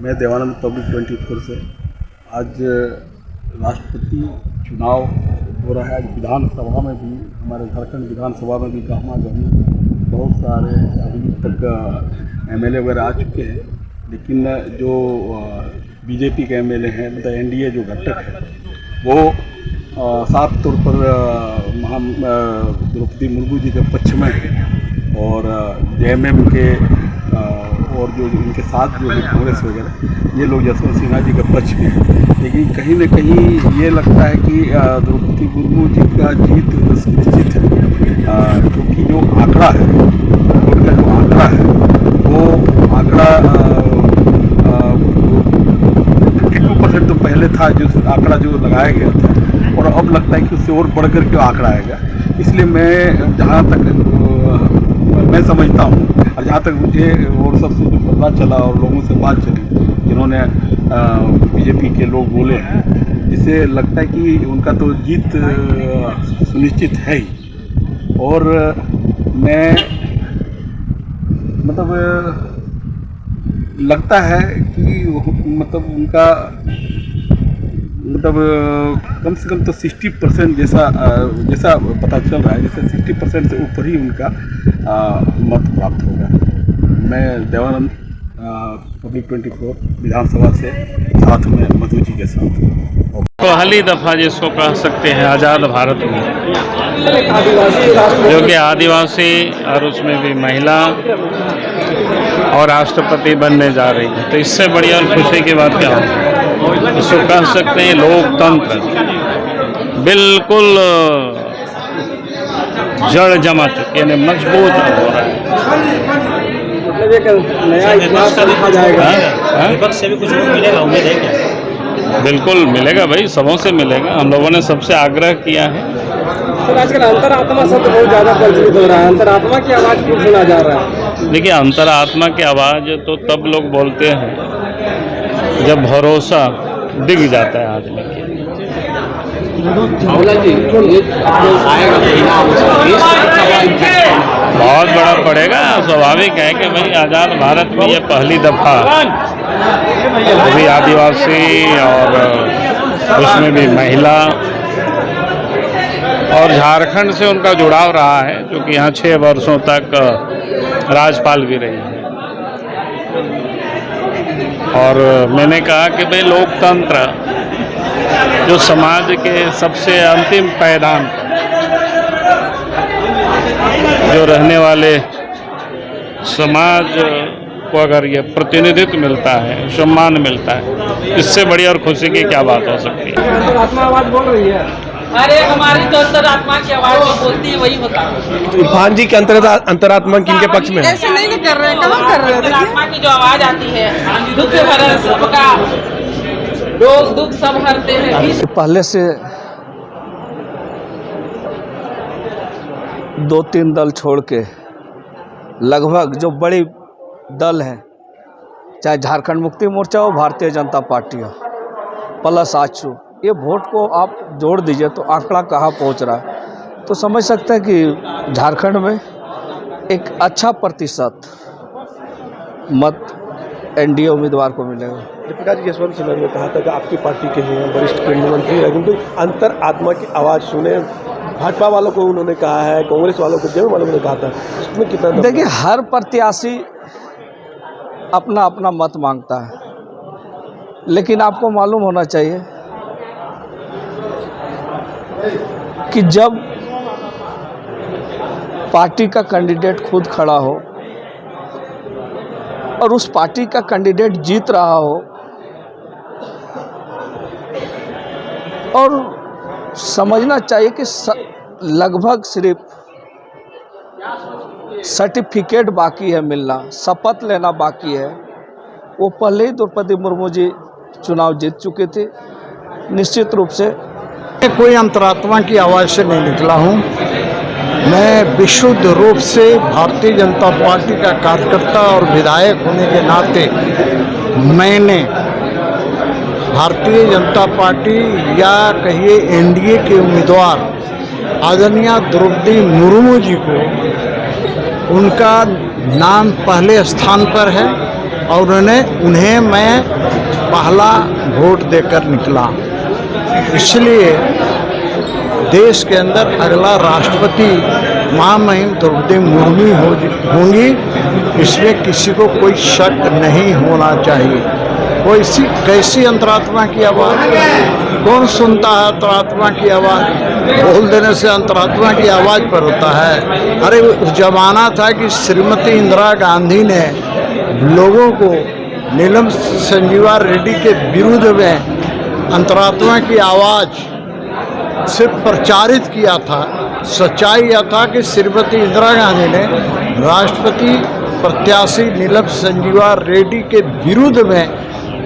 मैं देवानंद पब्लिक 24 से आज राष्ट्रपति चुनाव हो रहा है। आज विधानसभा में भी, हमारे झारखंड विधानसभा में भी गहमा गहमी बहुत सारे अभी तक एमएलए वगैरह आ चुके हैं, लेकिन जो बीजेपी के एमएलए हैं, मतलब एनडीए जो घटक है, वो साफ तौर पर द्रौपदी मुर्मू जी के पक्ष में है और जेएमएम के और जो इनके साथ जो है कांग्रेस वगैरह, ये लोग यशवंत सिन्हा जी के पक्ष में हैं। लेकिन कहीं न कहीं ये लगता है कि द्रौपदी मुर्मू जी का जीत सुनिश्चित है, क्योंकि जो आंकड़ा है, वोट का जो आंकड़ा है, वो आंकड़ा 52% तो पहले था, जो आंकड़ा जो लगाया गया था, और अब लगता है कि उससे और बढ़ कर के आंकड़ा आएगा। इसलिए मैं जहाँ तक मैं समझता हूँ और जहाँ तक मुझे और सबसे जो पता चला और लोगों से बात चली, जिन्होंने बीजेपी के लोग बोले हैं, जिससे लगता है कि उनका तो जीत सुनिश्चित है ही। और मैं मतलब लगता है कि मतलब उनका मतलब कम से कम तो 60% जैसा पता चल रहा है, जैसे 60% से ऊपर ही उनका मत प्राप्त होगा। मैं देवानंद पब्लिक 24 विधानसभा से साथ में मधु जी के साथ पहली दफ़ा जिसको कह सकते हैं आज़ाद भारत में, जो कि आदिवासी और उसमें भी महिला और राष्ट्रपति बनने जा रही है, तो इससे बड़ी और खुशी की बात क्या होगी। इसको कह सकते हैं लोकतंत्र बिल्कुल जड़ जमा चुके, यानी मजबूत हो रहा है। मतलब एक नया इतिहास लिखा जाएगा। विपक्ष से भी कुछ मिलेगा, उम्मीद है क्या? बिल्कुल मिलेगा भाई, सबों से मिलेगा। हम लोगों ने सबसे आग्रह किया है। सर, आजकल अंतरात्मा शब्द बहुत ज़्यादा प्रचलित हो रहा है, अंतरात्मा की आवाज़ खूब सुना जा रहा है। देखिए, अंतरात्मा की आवाज़ तो तब लोग बोलते हैं जब भरोसा डिग जाता है आदमी के। बहुत बड़ा पड़ेगा। स्वाभाविक है कि भाई आज़ाद भारत में ये पहली दफ़ा भी आदिवासी और उसमें भी महिला और झारखंड से उनका जुड़ाव रहा है, क्योंकि यहाँ 6 वर्षों तक राज्यपाल भी रही है। और मैंने कहा कि भाई लोकतंत्र जो समाज के सबसे अंतिम पायदान जो रहने वाले समाज को अगर ये प्रतिनिधित्व मिलता है, सम्मान मिलता है, इससे बड़ी और खुशी की क्या बात हो सकती है। अंतरात्मा आवाज़ बोल रही है। अरे हमारी तो अंतरात्मा की आवाज़ जो बोलती है वही होता है। इरफान जी के अंतरात्मा किनके पक्ष में है? ऐसे नहीं कर रहे हैं, कहाँ कर रहे हैं? अंतरात्मा की जो आवाज़ आती है, दुख भरा सबका, रोग दुख सब हरते हैं। पहले से 2-3 दल छोड़ के लगभग जो बड़ी दल है, चाहे झारखंड मुक्ति मोर्चा हो, भारतीय जनता पार्टी हो, प्लस आजसू, ये वोट को आप जोड़ दीजिए तो आंकड़ा कहाँ पहुंच रहा है, तो समझ सकते हैं कि झारखंड में एक अच्छा प्रतिशत मत एनडीए उम्मीदवार को मिलेगा। दीपिका जी, यशवंत सिन्हा ने कहा था कि आपकी पार्टी के हैं, वरिष्ठ केंद्रीय मंत्री हैं, किंतु अंतरात्मा की आवाज़ सुने। भाजपा वालों को उन्होंने कहा है, कांग्रेस वालों को, जेएमएम वालों ने कहा था, इसमें कितना? देखिए, हर प्रत्याशी अपना अपना मत मांगता है, लेकिन आपको मालूम होना चाहिए कि जब पार्टी का कैंडिडेट खुद खड़ा हो और उस पार्टी का कैंडिडेट जीत रहा हो और समझना चाहिए कि लगभग सिर्फ सर्टिफिकेट बाकी है मिलना, शपथ लेना बाकी है। वो पहले ही द्रौपदी मुर्मू जी चुनाव जीत चुके थे। निश्चित रूप से कोई अंतरात्मा की आवाज़ से नहीं निकला हूँ। मैं विशुद्ध रूप से भारतीय जनता पार्टी का कार्यकर्ता और विधायक होने के नाते मैंने भारतीय जनता पार्टी या कहिए एनडीए के उम्मीदवार आदरणीय द्रौपदी मुर्मू जी को, उनका नाम पहले स्थान पर है और उन्हें मैं पहला वोट देकर निकला। इसलिए देश के अंदर अगला राष्ट्रपति महामहिम द्रौपदी मुर्मू होंगी, इसमें किसी को कोई शक नहीं होना चाहिए। कोई कैसी अंतरात्मा की आवाज़, कौन सुनता है अंतरात्मा की आवाज़? बोल देने से अंतरात्मा की आवाज़ पर होता है। अरे उस जमाना था कि श्रीमती इंदिरा गांधी ने लोगों को नीलम संजीवा रेड्डी के विरुद्ध में अंतरात्मा की आवाज़ से प्रचारित किया था। सच्चाई यह था कि श्रीमती इंदिरा गांधी ने राष्ट्रपति प्रत्याशी नीलम संजीवा रेड्डी के विरुद्ध में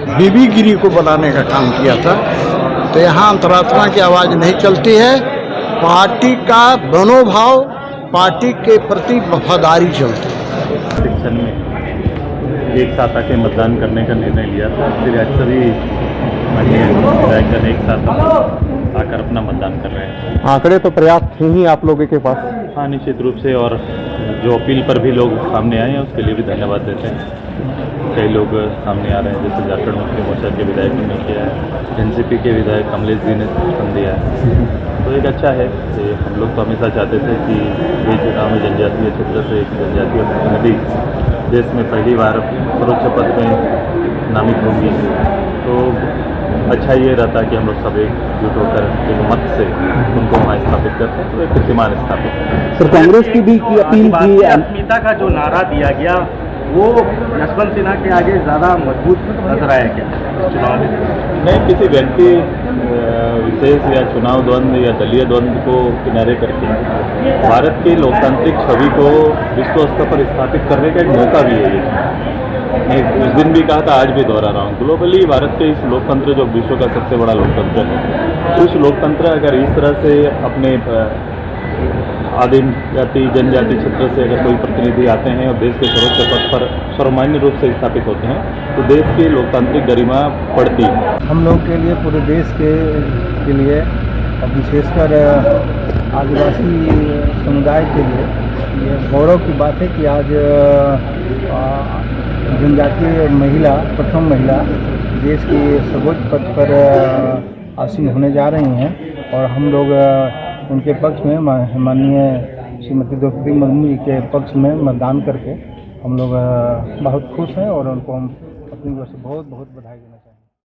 बीबी गिरी को बनाने का काम किया था। तो यहाँ अंतरात्मा की आवाज़ नहीं चलती है, पार्टी का मनोभाव, पार्टी के प्रति वफादारी चलती है। शिक्षण में एक साथ आके मतदान करने का निर्णय लिया था, फिर आज सभी विधायकगण एक साथ आकर अपना मतदान कर रहे हैं। आंकड़े तो पर्याप्त हैं ही आप लोगों के पास? हाँ, निश्चित रूप से, और जो अपील पर भी लोग सामने आए हैं उसके लिए भी धन्यवाद देते हैं। कई लोग सामने आ रहे हैं, जैसे झारखंड मुक्ति मोर्चा के विधायक ने किया है, एनसीपी के विधायक कमलेश जी ने समर्थन दिया है। तो एक अच्छा है कि हम लोग तो हमेशा चाहते थे कि ये चुनाव में जनजातीय क्षेत्र से एक जनजातीय प्रतिनिधि देश में पहली बार सर्वोच्च पद में नामित होंगी। तो अच्छा ये रहता कि हम लोग सब एकजुट होकर एक मत से उनको वहाँ स्थापित करते हैं, तो एक कीर्तिमान स्थापित करते हैं। सर, कांग्रेस की भी की अपील की, अस्मिता का जो नारा दिया गया वो यशवंत सिन्हा के आगे ज़्यादा मजबूत नजर आया क्या चुनाव में? नहीं, किसी व्यक्ति विशेष या चुनाव द्वंद्व या दलीय द्वंद्व को किनारे करके भारत की लोकतांत्रिक छवि को विश्व स्तर पर स्थापित करने का एक मौका भी है ये। मैं उस दिन भी कहा था, आज भी दोहरा रहा हूँ, ग्लोबली भारत के इस लोकतंत्र जो विश्व का सबसे बड़ा लोकतंत्र है, उस लोकतंत्र अगर इस तरह से अपने आदिम जाति जनजाति क्षेत्र से अगर कोई प्रतिनिधि आते हैं और देश के सर्वोच्च पद पर सर्वमान्य रूप से स्थापित होते हैं, तो देश की लोकतांत्रिक गरिमा बढ़ती है। हम लोग के लिए, पूरे देश के लिए, विशेषकर आदिवासी समुदाय के लिए ये गौरव की बात है कि आज जनजातीय महिला, प्रथम महिला देश की सर्वोच्च पद पर आसीन होने जा रही हैं, और हम लोग उनके पक्ष में माननीय श्रीमती द्रौपदी मुर्मू जी के पक्ष में मतदान करके हम लोग बहुत खुश हैं, और उनको हम अपनी ओर से बहुत बहुत बधाई देना।